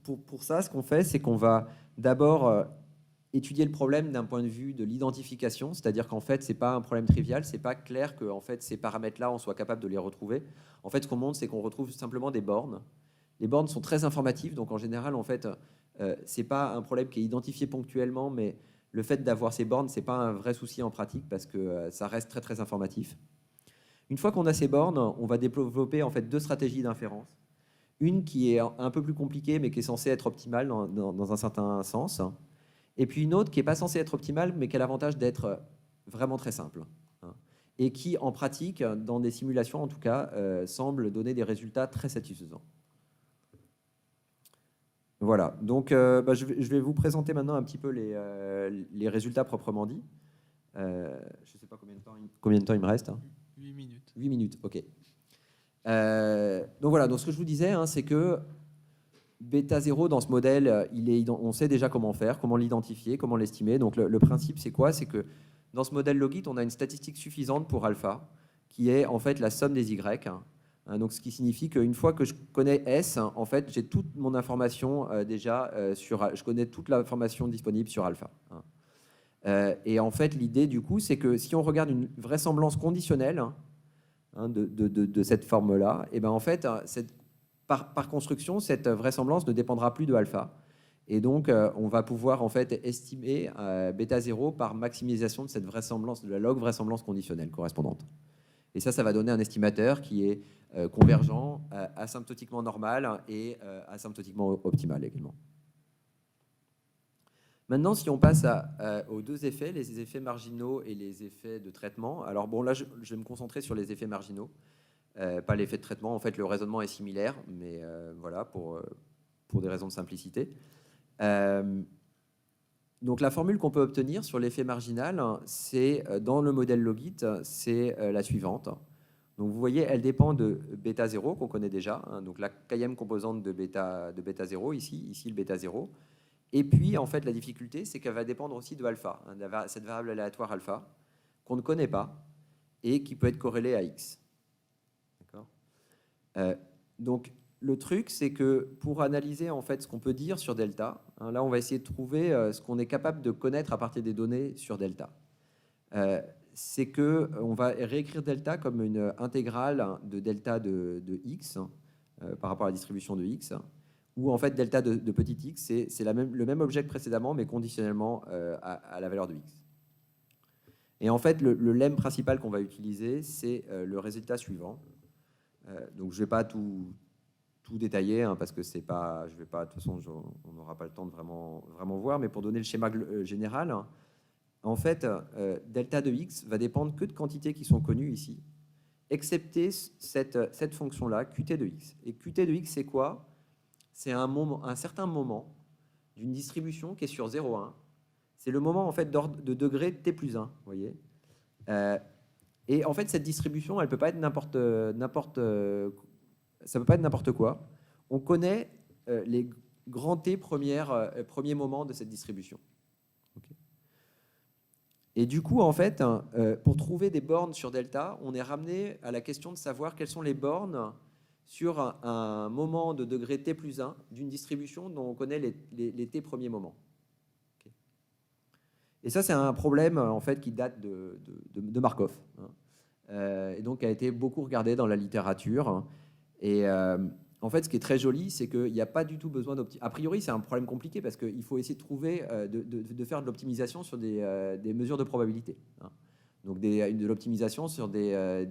pour ça, ce qu'on fait, c'est qu'on va d'abord étudier le problème d'un point de vue de l'identification, c'est-à-dire qu'en fait, ce n'est pas un problème trivial, ce n'est pas clair que en fait, ces paramètres-là, on soit capable de les retrouver. En fait, ce qu'on montre, c'est qu'on retrouve simplement des bornes. Les bornes sont très informatives, donc en général, en fait, ce n'est pas un problème qui est identifié ponctuellement, mais le fait d'avoir ces bornes, ce n'est pas un vrai souci en pratique parce que ça reste très, très informatif. Une fois qu'on a ces bornes, on va développer en fait 2 stratégies d'inférence. Une qui est un peu plus compliquée, mais qui est censée être optimale dans un certain sens. Et puis une autre qui n'est pas censée être optimale, mais qui a l'avantage d'être vraiment très simple. Et qui, en pratique, dans des simulations en tout cas, semble donner des résultats très satisfaisants. Voilà, donc je vais vous présenter maintenant un petit peu les résultats proprement dits. Je ne sais pas combien de temps il me reste. 8 minutes. 8 minutes, ok. Donc voilà, donc ce que je vous disais, c'est que bêta 0 dans ce modèle, on sait déjà comment faire, comment l'identifier, comment l'estimer. Donc le principe, c'est quoi? C'est que dans ce modèle logit, on a une statistique suffisante pour alpha, qui est en fait la somme des y. Donc ce qui signifie qu'une fois que je connais S, en fait, j'ai toute mon information déjà je connais toute l'information disponible sur alpha. Et en fait, l'idée du coup, c'est que si on regarde une vraisemblance conditionnelle de cette forme-là, et ben en fait, par construction, cette vraisemblance ne dépendra plus de alpha. Et donc, on va pouvoir en fait estimer bêta 0 par maximisation de cette vraisemblance, de la log vraisemblance conditionnelle correspondante. Et ça va donner un estimateur qui est convergent, asymptotiquement normal et asymptotiquement optimal également. Maintenant, si on passe aux 2 effets, les effets marginaux et les effets de traitement. Alors bon, là, je vais me concentrer sur les effets marginaux, pas l'effet de traitement. En fait, le raisonnement est similaire, mais voilà, pour des raisons de simplicité. Donc la formule qu'on peut obtenir sur l'effet marginal, c'est dans le modèle logit, c'est la suivante. Donc vous voyez, elle dépend de bêta 0 qu'on connaît déjà, donc la k-e composante de bêta 0 ici le bêta 0. Et puis en fait la difficulté, c'est qu'elle va dépendre aussi de alpha, cette variable aléatoire alpha qu'on ne connaît pas et qui peut être corrélée à x. D'accord. Donc le truc, c'est que pour analyser en fait ce qu'on peut dire sur delta, là on va essayer de trouver ce qu'on est capable de connaître à partir des données sur delta. C'est qu'on va réécrire delta comme une intégrale de delta de x par rapport à la distribution de x, où en fait delta de petit x, c'est le même objet que précédemment, mais conditionnellement à la valeur de x. Et en fait, le lemme principal qu'on va utiliser, c'est le résultat suivant. Donc je ne vais pas tout détailler, parce que c'est pas, je vais pas, de toute façon, on n'aura pas le temps de vraiment voir, mais pour donner le schéma général, en fait, delta de x va dépendre que de quantités qui sont connues ici, excepté cette fonction-là, qt de x. Et qt de x, c'est quoi? C'est un certain moment d'une distribution qui est sur 0,1. C'est le moment en fait d'ordre de degré t plus 1, vous voyez. Et en fait, cette distribution, elle peut pas être ça peut pas être n'importe quoi. On connaît les grands t premiers moments de cette distribution. Okay. Et du coup, en fait, pour trouver des bornes sur delta, on est ramené à la question de savoir quelles sont les bornes sur un moment de degré t plus 1 d'une distribution dont on connaît les t premiers moments. Okay. Et ça, c'est un problème en fait, qui date de Markov, et donc a été beaucoup regardé dans la littérature. Et en fait, ce qui est très joli, c'est qu'il n'y a pas du tout besoin d'optimiser. A priori, c'est un problème compliqué parce qu'il faut essayer de trouver, de faire de l'optimisation sur des mesures de probabilité. Donc de l'optimisation sur des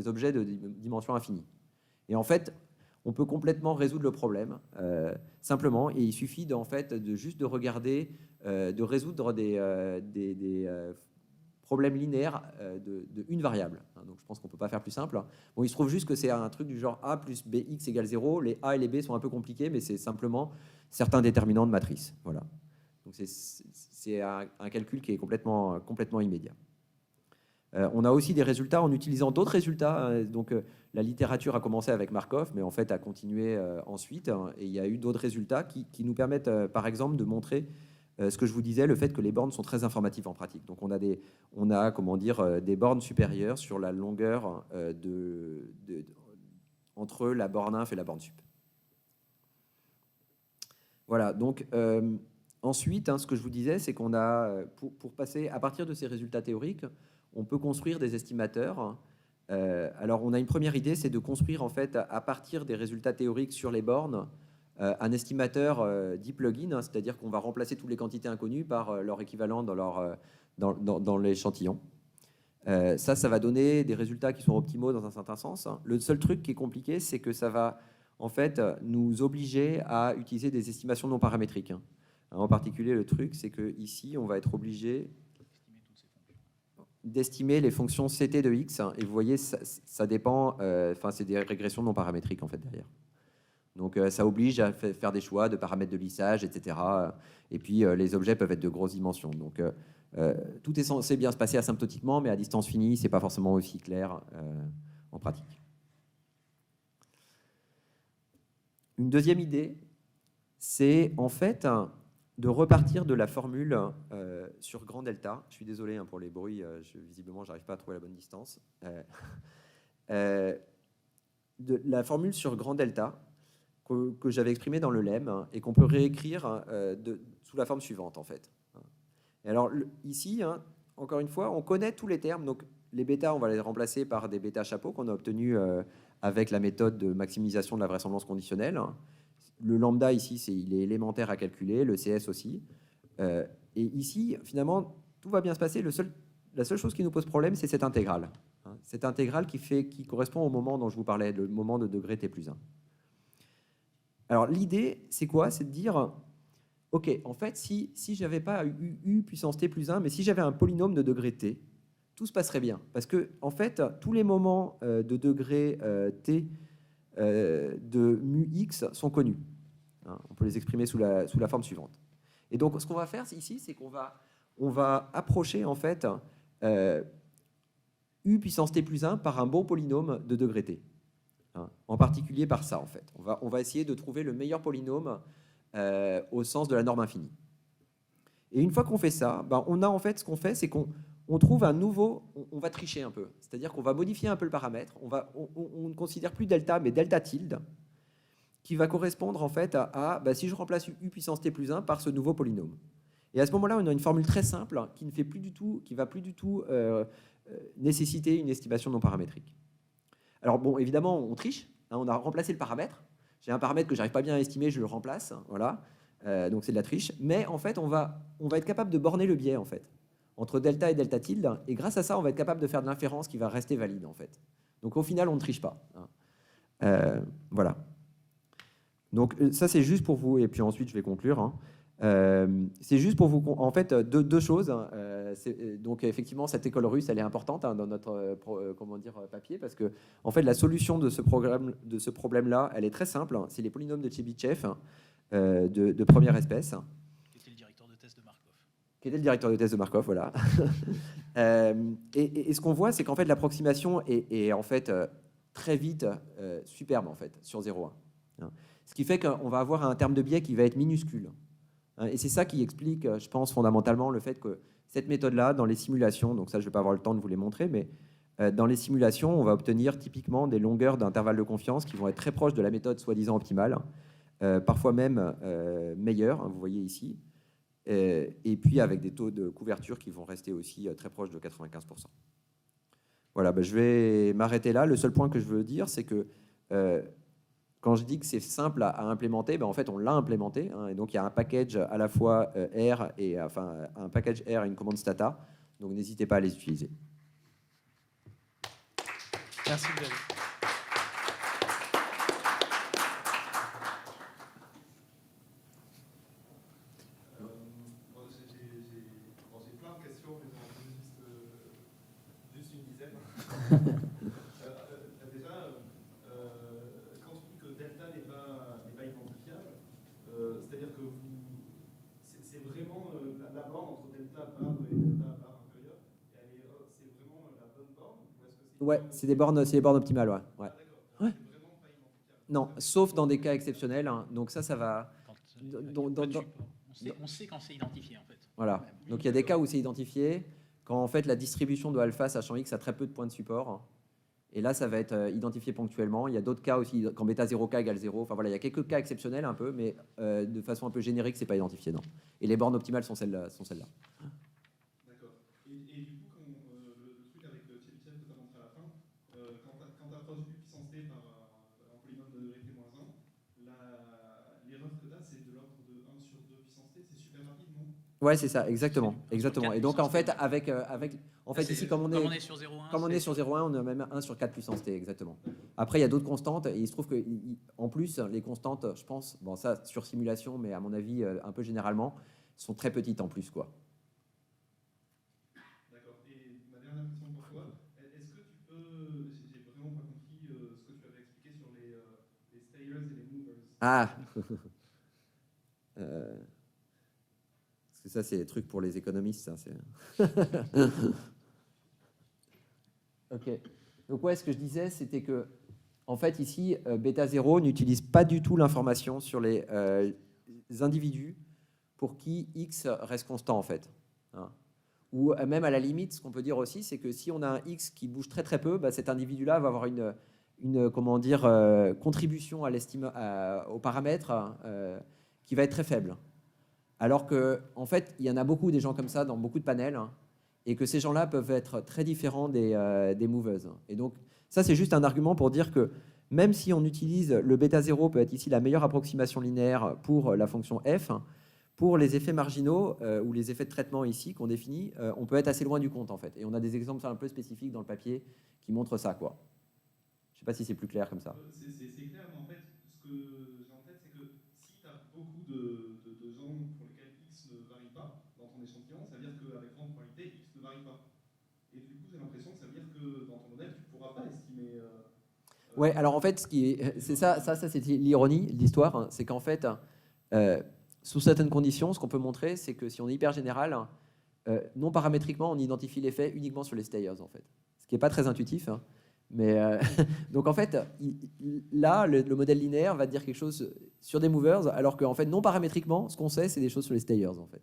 objets de dimension infinie. Et en fait, on peut complètement résoudre le problème simplement, et il suffit juste de regarder, de résoudre des problèmes linéaires de une variable. Donc je pense qu'on ne peut pas faire plus simple. Bon, il se trouve juste que c'est un truc du genre A plus BX égale 0. Les A et les B sont un peu compliqués, mais c'est simplement certains déterminants de matrice. Voilà. Donc c'est un calcul qui est complètement immédiat. On a aussi des résultats en utilisant d'autres résultats. Donc la littérature a commencé avec Markov, mais en fait a continué ensuite. Et il y a eu d'autres résultats qui nous permettent, par exemple, de montrer ce que je vous disais, le fait que les bornes sont très informatives en pratique. Donc on a comment dire, des bornes supérieures sur la longueur entre la borne inf et la borne sup. Voilà, donc ensuite, ce que je vous disais, c'est qu'on a, pour passer à partir de ces résultats théoriques, on peut construire des estimateurs. Alors on a une première idée, c'est de construire en fait à partir des résultats théoriques sur les bornes, un estimateur dit plugin, c'est-à-dire qu'on va remplacer toutes les quantités inconnues par leur équivalent dans l'échantillon. Ça va donner des résultats qui sont optimaux dans un certain sens. Le seul truc qui est compliqué, c'est que ça va en fait nous obliger à utiliser des estimations non paramétriques. En particulier, le truc, c'est que ici, on va être obligé d'estimer les fonctions CT de X. Et vous voyez, ça dépend, c'est des régressions non paramétriques en fait derrière. Donc ça oblige à faire des choix de paramètres de lissage, etc. Et puis les objets peuvent être de grosses dimensions. Donc tout est censé bien se passer asymptotiquement, mais à distance finie, c'est pas forcément aussi clair en pratique. Une deuxième idée, c'est en fait de repartir de la formule sur grand delta. Je suis désolé pour les bruits, visiblement, je n'arrive pas à trouver la bonne distance. De la formule sur grand delta que j'avais exprimée dans le lemme et qu'on peut réécrire sous la forme suivante, en fait. Et alors, ici, encore une fois, on connaît tous les termes. Donc, les bêtas, on va les remplacer par des bêtas chapeaux qu'on a obtenus avec la méthode de maximisation de la vraisemblance conditionnelle. Le lambda, ici, il est élémentaire à calculer, le CS aussi. Et ici, finalement, tout va bien se passer. La seule chose qui nous pose problème, c'est cette intégrale. Cette intégrale qui correspond au moment dont je vous parlais, le moment de degré t plus 1. Alors, l'idée, c'est quoi? C'est de dire, OK, en fait, si je n'avais pas u puissance t plus 1, mais si j'avais un polynôme de degré t, tout se passerait bien. Parce que, en fait, tous les moments de degré t de mu x sont connus. On peut les exprimer sous la forme suivante. Et donc, ce qu'on va faire ici, c'est qu'on va approcher, en fait, u puissance t plus 1 par un bon polynôme de degré t. En particulier par ça, en fait. On va essayer de trouver le meilleur polynôme au sens de la norme infinie. Et une fois qu'on fait ça, on a en fait, ce qu'on fait, c'est qu'on trouve un nouveau, on va tricher un peu. C'est-à-dire qu'on va modifier un peu le paramètre. On ne considère plus delta, mais delta tilde, qui va correspondre en fait à si je remplace u puissance t plus 1 par ce nouveau polynôme. Et à ce moment-là, on a une formule très simple qui ne va plus du tout nécessiter une estimation non paramétrique. Alors bon, évidemment, on triche. On a remplacé le paramètre. J'ai un paramètre que j'arrive pas bien à estimer, je le remplace. Voilà. Donc c'est de la triche. Mais en fait, on va être capable de borner le biais en fait entre delta et delta tilde. Et grâce à ça, on va être capable de faire de l'inférence qui va rester valide en fait. Donc au final, on ne triche pas. Voilà. Donc ça, c'est juste pour vous. Et puis ensuite, je vais conclure. C'est juste pour vous, en fait, deux choses. Donc effectivement, cette école russe, elle est importante dans notre papier, parce que en fait, la solution de ce problème-là, elle est très simple. C'est les polynômes de Chebyshev de première espèce. Qui était le directeur de thèse de Markov. Qui était le directeur de thèse de Markov, voilà. Et ce qu'on voit, c'est qu'en fait, l'approximation est en fait très vite superbe en fait sur 0,1. Ce qui fait qu'on va avoir un terme de biais qui va être minuscule. Et c'est ça qui explique, je pense, fondamentalement le fait que cette méthode-là, dans les simulations, donc ça, je ne vais pas avoir le temps de vous les montrer, mais dans les simulations, on va obtenir typiquement des longueurs d'intervalle de confiance qui vont être très proches de la méthode soi-disant optimale, parfois même meilleures, vous voyez ici, et puis avec des taux de couverture qui vont rester aussi très proches de 95%. Voilà, je vais m'arrêter là. Le seul point que je veux dire, c'est que quand je dis que c'est simple à implémenter, en fait, on l'a implémenté. Et donc, il y a un package à la fois R et un package R et une commande stata. Donc, n'hésitez pas à les utiliser. Merci, Xavier. J'ai plein de questions, mais juste une dizaine. C'est-à-dire que c'est vraiment la borne entre delta bar et delta bar inférieur, et c'est vraiment la bonne borne, ou est-ce que c'est... Ouais, c'est des bornes optimales, ouais. Ah, d'accord. Ouais. C'est vraiment pas identifiable. Non, sauf dans des cas exceptionnels. Donc ça va... On sait quand c'est identifié, en fait. Voilà. Donc il y a des cas où c'est identifié, quand en fait la distribution de alpha sachant x a très peu de points de support. Et là, ça va être identifié ponctuellement. Il y a d'autres cas aussi, quand bêta 0k égale 0. Enfin voilà, il y a quelques cas exceptionnels un peu, mais de façon un peu générique, c'est pas identifié, non. Et les bornes optimales sont celles-là. D'accord. Et du coup, quand, le truc avec Chebyshev que tu as montré à la fin, quand tu approches U puissance t par un polynôme de degré t-1, l'erreur que tu as, c'est de l'ordre de 1 sur 2 puissance t. C'est super rapide, non? Ouais, c'est ça, exactement. Exactement. Et donc en fait, en fait, C'est- ici, comme on est sur 0,1, Comme on est sur 0,1, on a même 1 sur 4 puissance t, exactement. Après, il y a d'autres constantes, et il se trouve que, en plus, les constantes, je pense, bon, ça, sur simulation, mais à mon avis, un peu généralement, sont très petites en plus, quoi. D'accord. Et ma dernière question pour toi, est-ce que tu peux, j'ai vraiment pas compris ce que tu avais expliqué sur les stayers et les movers. Ah Parce que ça, c'est des trucs pour les économistes, ça. Ok. Donc, ouais, ce que je disais, c'était que, en fait, ici, bêta 0 n'utilise pas du tout l'information sur les individus pour qui x reste constant, en fait. Hein. Ou même à la limite, ce qu'on peut dire aussi, c'est que si on a un x qui bouge très très peu, bah, cet individu-là va avoir une comment dire, contribution à aux paramètres qui va être très faible. Alors que, en fait, il y en a beaucoup des gens comme ça dans beaucoup de panels, hein, et que ces gens-là peuvent être très différents des movers. Et donc, ça, c'est juste un argument pour dire que même si on utilise le bêta 0 peut être ici la meilleure approximation linéaire pour la fonction f, pour les effets marginaux ou les effets de traitement ici qu'on définit, on peut être assez loin du compte, en fait. Et on a des exemples un peu spécifiques dans le papier qui montrent ça, quoi. Je ne sais pas si c'est plus clair comme ça. C'est clair, mais en fait, ce que j'ai en tête, c'est que si tu as beaucoup de gens pour lesquels x ne varie pas dans ton échantillon, ça veut dire qu'avec grande probabilité, x ne varie pas. Et du coup, j'ai l'impression que ça veut dire que dans ton modèle, tu ne pourras pas estimer. Ouais, alors en fait, c'est ça c'est l'ironie de l'histoire, hein, c'est qu'en fait, sous certaines conditions, ce qu'on peut montrer, c'est que si on est hyper général, non paramétriquement, on identifie l'effet uniquement sur les stayers, en fait. Ce qui n'est pas très intuitif, hein, mais donc en fait, là, le modèle linéaire va dire quelque chose sur des movers, alors qu'en fait, non paramétriquement, ce qu'on sait, c'est des choses sur les stayers, en fait.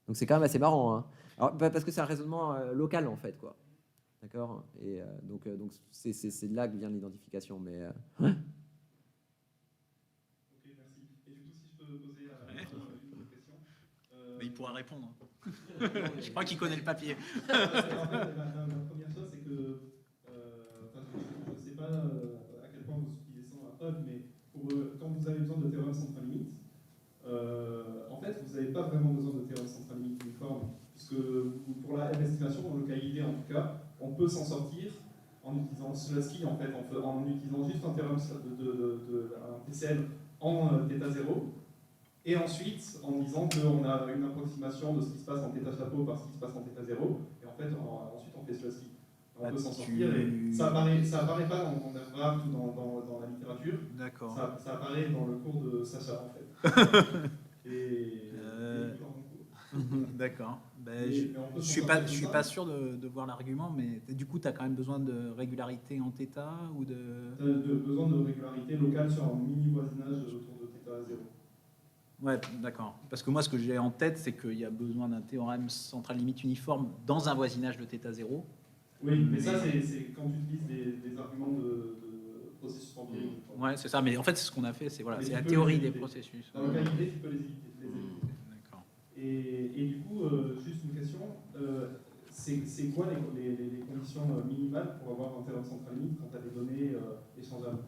Donc c'est quand même assez marrant, hein. Alors, parce que c'est un raisonnement local, en fait, quoi. D'accord. Et donc c'est de là que vient l'identification. Mais ouais. Ok, merci. Et du coup, si je peux poser une autre question. Mais il pourra répondre. Je crois qu'il connaît le papier. En fait, la première chose, c'est que je ne sais pas à quel point vous utilisez ça dans la preuve, mais quand vous avez besoin de théorème central limite, en fait, vous n'avez pas vraiment besoin de théorème central limite uniforme, puisque pour la M estimation, dans le cas idée en tout cas, on peut s'en sortir en utilisant Slutski, en fait, en utilisant juste un théorème un TCL en θ 0, et ensuite en disant qu'on a une approximation de ce qui se passe en θ chapeau par ce qui se passe en θ 0, et en fait, ensuite on fait Slutski. On peut s'en sortir, et ça apparaît pas dans NeurGraph ou dans la littérature. D'accord. Ça apparaît dans le cours de Sacha, en fait. et dans mon cours. D'accord. Ben, Mais je on peut ne s'en suis sortir pas comme ça. sûr de voir l'argument, mais du coup, tu as quand même besoin de régularité en θ ou de... Tu as besoin de régularité locale sur un mini voisinage autour de θ 0. Ouais, d'accord. Parce que moi, ce que j'ai en tête, c'est qu'il y a besoin d'un théorème central limite uniforme dans un voisinage de θ 0. Oui, mais ça, c'est quand tu utilises des arguments de processus empirique. Ouais, c'est ça. Mais en fait, ce qu'on a fait, c'est voilà, Mais c'est tu la peux théorie les des éviter. processus. Dans le cas idée, tu peux les éviter. D'accord. Et du coup, juste une question, c'est quoi les conditions minimales pour avoir un théorème central limite quand tu as des données échangeables?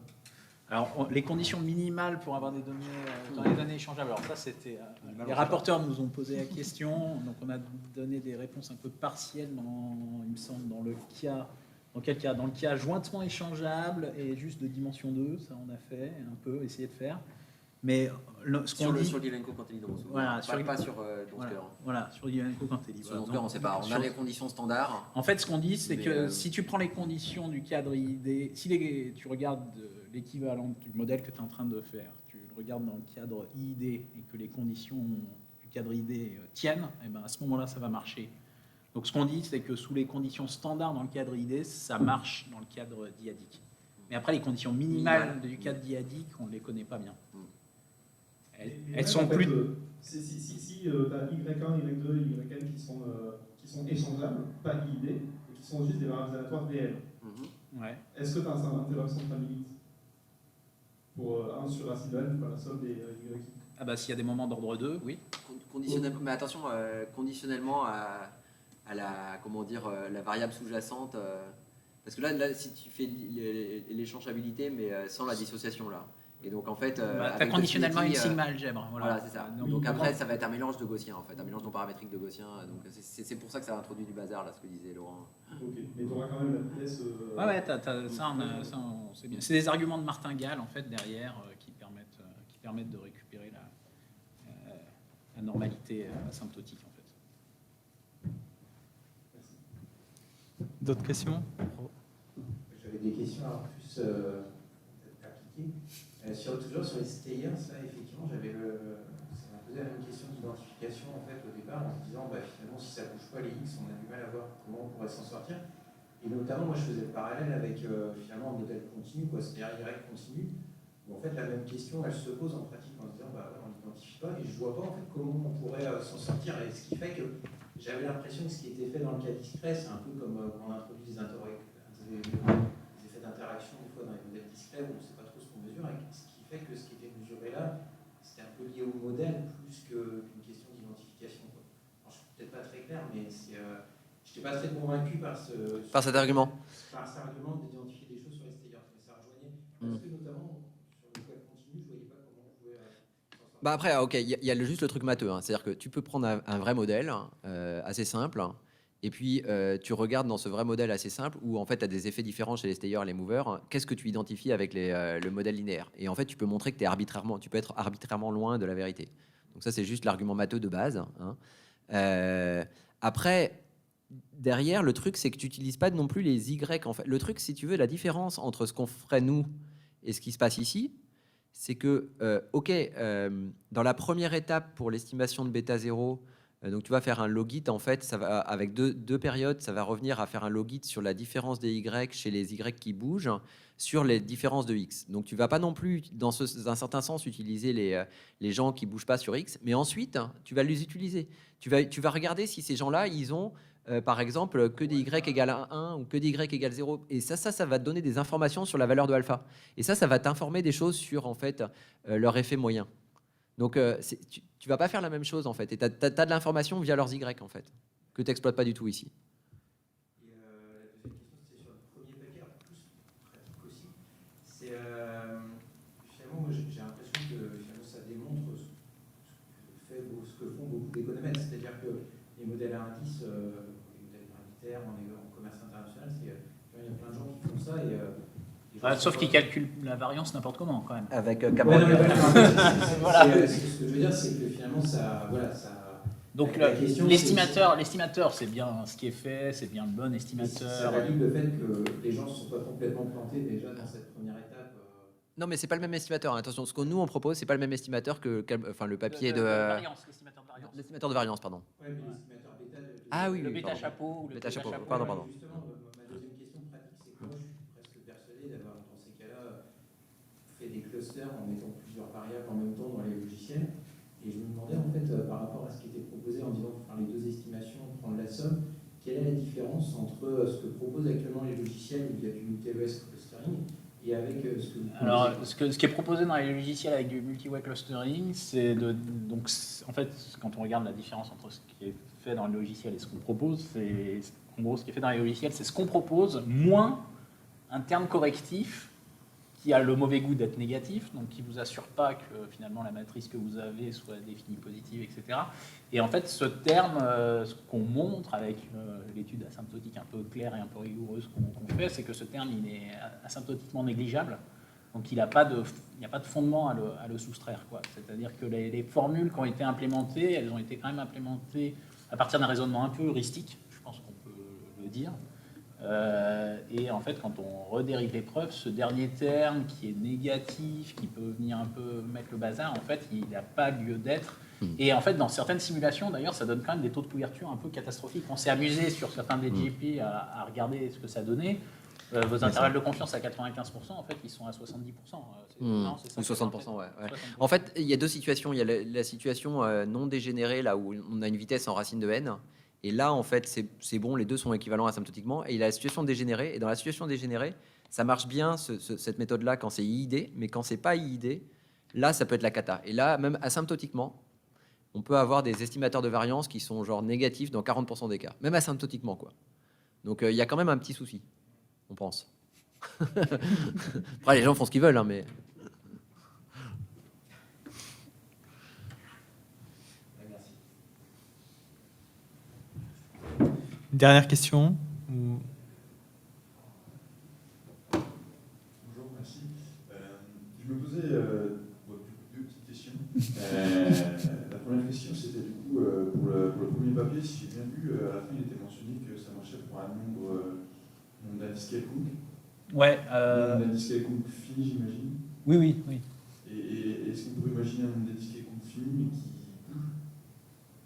Alors, les conditions minimales pour avoir des données échangeables. Alors ça, c'était les rapporteurs nous ont posé la question, donc on a donné des réponses un peu partielles, il me semble, dans le cas, dans quel cas, dans le cas jointement échangeable et juste de dimension 2, ça on a fait un peu, essayé de faire. Mais ce qu'on dit Sur l'Ilenco quand elle est libre. Voilà, Pas sur Donsker. voilà, sur l'Ilenco quand elle est libre. Sur Donsker, on sait pas. On a les conditions standards. En fait, ce qu'on dit, c'est Mais, que si tu prends les conditions du cadre IID, tu regardes l'équivalent du modèle que tu es en train de faire, tu le regardes dans le cadre IID et que les conditions du cadre IID tiennent, et ben à ce moment-là, ça va marcher. Donc ce qu'on dit, c'est que sous les conditions standards dans le cadre IID, ça marche dans le cadre diadique. Mais après, les conditions minimales du cadre diadique, on ne les connaît pas bien. Elles sont plus... Si tu as Y1, Y2, YN qui sont échangeables, pas IID, et qui sont juste des variables aléatoires réelles, Ouais. est-ce que tu as un théorème central limite pour 1 sur racine par la somme des YI? Ah bah s'il y a des moments d'ordre 2, oui. Conditionnellement, mais attention, conditionnellement à la, comment dire, la variable sous-jacente. Parce que là, si tu fais l'échangeabilité, mais sans la dissociation, là. Et donc, en fait. Tu as avec conditionnellement une Definity, sigma algèbre. Voilà, c'est ça. Donc, Donc après, ça va être un mélange de Gaussien, en fait, un mélange non paramétrique de Gaussien. Donc c'est pour ça que ça a introduit du bazar, là, ce que disait Laurent. Ok, mais tu auras quand même la pièce. Ouais, ça, on sait bien. C'est des arguments de martingale, en fait, derrière, qui permettent de récupérer la normalité asymptotique, en fait. D'autres questions? J'avais des questions alors plus peut-être appliquées. Toujours sur les stayers, là, effectivement, ça m'a posé la même question d'identification en fait, au départ, en se disant finalement, si ça ne bouge pas les X, on a du mal à voir comment on pourrait s'en sortir. Et notamment, moi, je faisais le parallèle avec finalement un modèle continu, c'est-à-dire Y continu, où en fait, la même question, elle se pose en pratique en se disant, on n'identifie pas, et je ne vois pas en fait comment on pourrait s'en sortir. Et ce qui fait que j'avais l'impression que ce qui était fait dans le cas discret, c'est un peu comme quand on introduit des effets d'interaction des fois dans les modèles discrets où on ne sait pas trop ce qu'on mesure, et ce qui fait que ce qui était mesuré là, c'était un peu lié au modèle plus qu'une question d'identification. Je ne suis peut-être pas très clair, mais je n'étais pas très convaincu par cet argument. Par cet argument d'identifier des choses sur les stayers, mais ça rejoignait. Parce que notamment sur le web continu, je ne voyais pas comment on pouvait s'en sortir. Après, ok, il y a juste le truc matheux. C'est-à-dire que tu peux prendre un vrai modèle assez simple. Et puis, tu regardes dans ce vrai modèle assez simple où en fait, tu as des effets différents chez les stayers et les movers. Qu'est-ce que tu identifies avec le modèle linéaire? Et en fait, tu peux montrer que tu peux être arbitrairement loin de la vérité. Donc ça, c'est juste l'argument matheux de base. Après, derrière, le truc, c'est que tu n'utilises pas non plus les Y. En fait. Le truc, si tu veux, la différence entre ce qu'on ferait nous et ce qui se passe ici, c'est que, dans la première étape pour l'estimation de bêta 0, donc tu vas faire un logit, en fait, ça va, avec deux périodes, ça va revenir à faire un logit sur la différence des Y chez les Y qui bougent, sur les différences de X. Donc tu vas pas non plus, dans un certain sens, utiliser les gens qui bougent pas sur X, mais ensuite, tu vas les utiliser. Tu vas regarder si ces gens-là, ils ont, par exemple, que des Y égale 1 ou que des Y égale 0. Et ça va te donner des informations sur la valeur de alpha. Et ça va t'informer des choses sur, en fait, leur effet moyen. Donc, tu vas pas faire la même chose, en fait. Et tu as de l'information via leurs Y, en fait, que tu n'exploites pas du tout ici. Et la deuxième question, c'était sur le premier paquet, plus pratique aussi. C'est finalement, moi, j'ai l'impression que finalement, ça démontre ce que font beaucoup d'économètres. C'est-à-dire que les modèles à indices, les modèles paritaires en commerce international, il y a plein de gens qui font ça. Sauf qu'ils calculent la variance n'importe comment, quand même. Avec Cameron. Voilà. Ce que je veux dire, c'est que finalement, ça. Donc l'estimateur, c'est bien ce qui est fait, c'est bien le bon estimateur. Ça valide le fait que les gens ne se sont pas complètement plantés déjà dans cette première étape. Non, mais c'est pas le même estimateur. Attention, ce que nous on propose, c'est pas le même estimateur que le papier l'estimateur de variance, pardon. Ouais, mais l'estimateur bêta. Ah oui, le oui, bêta pardon. chapeau ou le Bêta chapeau. chapeau. Pardon. Justement, ma deuxième question pratique, c'est que moi, je suis presque persuadé d'avoir, dans ces cas-là, fait des clusters en mettant plusieurs variables en même temps dans les logiciels. Et je me demandais, en fait, par rapport à ce qui était proposé en disant pour faire les deux estimations, prendre la somme, quelle est la différence entre ce que proposent actuellement les logiciels où il y a du multi-OS clustering et avec ce que vous proposez? Alors, ce qui est proposé dans les logiciels avec du multi-way clustering, c'est donc en fait, quand on regarde la différence entre ce qui est fait dans le logiciel et ce qu'on propose, c'est en gros ce qui est fait dans les logiciels, c'est ce qu'on propose moins un terme correctif qui a le mauvais goût d'être négatif, donc qui ne vous assure pas que finalement la matrice que vous avez soit définie positive, etc. Et en fait, ce terme, ce qu'on montre avec l'étude asymptotique un peu claire et un peu rigoureuse qu'on fait, c'est que ce terme, il est asymptotiquement négligeable, donc il n'y a pas de fondement à le soustraire, quoi. C'est-à-dire que les formules qui ont été implémentées, elles ont été quand même implémentées à partir d'un raisonnement un peu heuristique, je pense qu'on peut le dire. Et en fait, quand on redérive les preuves, ce dernier terme qui est négatif, qui peut venir un peu mettre le bazar, en fait, il n'a pas lieu d'être. Et en fait, dans certaines simulations, d'ailleurs, ça donne quand même des taux de couverture un peu catastrophiques. On s'est amusé sur certains DGP à regarder ce que ça donnait. Vos intervalles de confiance à 95%, en fait, ils sont à 70%. Non, c'est ça, Ou 60%, ouais. 60%. En fait, il y a deux situations. Il y a la situation non dégénérée, là où on a une vitesse en racine de n. Et là, en fait, c'est bon, les deux sont équivalents asymptotiquement. Et il y a la situation dégénérée. Et dans la situation dégénérée, ça marche bien, cette méthode-là, quand c'est IID. Mais quand c'est pas IID, là, ça peut être la cata. Et là, même asymptotiquement, on peut avoir des estimateurs de variance qui sont genre négatifs dans 40% des cas. Même asymptotiquement, quoi. Donc, il y a quand même un petit souci, on pense. Après, les gens font ce qu'ils veulent, hein, mais... Une dernière question ou... Bonjour, merci. Je me posais deux petites questions. La première question, c'était du coup pour le premier papier, si j'ai bien vu, à la fin il était mentionné que ça marchait pour un nombre d'indices quelconque. Ouais. Un nombre d'indices quelconque fini, j'imagine. Oui. Et est-ce qu'on pourrait imaginer un nombre d'indices quelconque fini mais qui bouge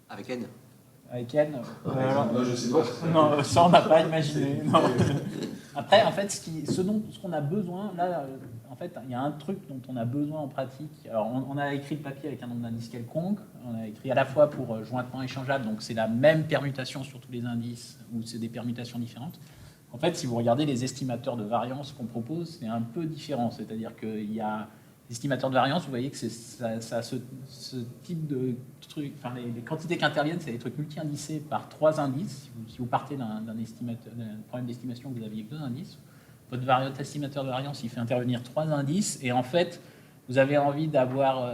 Avec N. Avec N. Non, je sais pas. Non, ça, on n'a pas imaginé. Non. Après, en fait, ce qu'on a besoin, là, en fait, il y a un truc dont on a besoin en pratique. Alors, on a écrit le papier avec un nombre d'indices quelconque. On a écrit à la fois pour jointement échangeable, donc c'est la même permutation sur tous les indices, ou c'est des permutations différentes. En fait, si vous regardez les estimateurs de variance qu'on propose, c'est un peu différent. C'est-à-dire qu'il y a l'estimateur de variance, vous voyez que ça a ce type de truc. Enfin, les quantités qui interviennent, c'est des trucs multi-indicés par 3 indices. Si vous partez d'un problème d'estimation que vous aviez que 2 indices, votre estimateur de variance, il fait intervenir 3 indices. Et en fait, vous avez envie d'avoir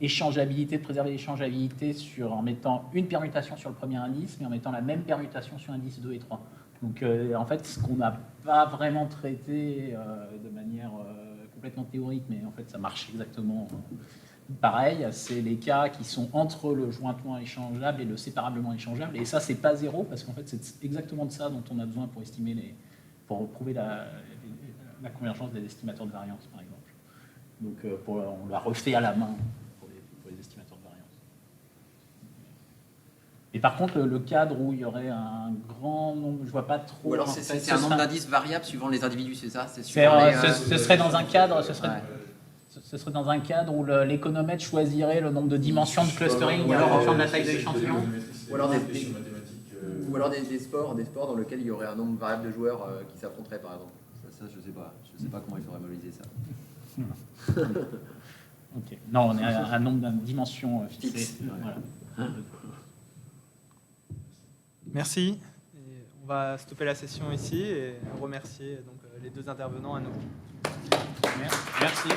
échangeabilité, de préserver l'échangeabilité en mettant une permutation sur le premier indice, mais en mettant la même permutation sur indice 2 et 3. Donc, en fait, ce qu'on n'a pas vraiment traité de manière complètement théorique, mais en fait, ça marche exactement pareil, c'est les cas qui sont entre le jointement échangeable et le séparablement échangeable. Et ça, c'est pas zéro, parce qu'en fait, c'est exactement de ça dont on a besoin pour pour prouver la convergence des estimateurs de variance, par exemple. Donc, on l'a refait à la main pour les estimateurs de variance. Et par contre, le cadre où il y aurait un grand nombre, je vois pas trop. Ou alors c'est un nombre d'indices variables suivant les individus, c'est ça? Ce serait dans un cadre, ce serait dans un cadre où l'économètre choisirait le nombre de dimensions de clustering en fonction de la taille de l'échantillon. Ou alors des sports dans lesquels il y aurait un nombre variable de joueurs qui s'affronteraient, par exemple. Ça, je sais pas comment il faudrait modéliser ça. Ok. Non, on est à un nombre de dimensions fixées. Voilà. Merci. Et on va stopper la session ici et remercier donc, les deux intervenants à nouveau. Merci.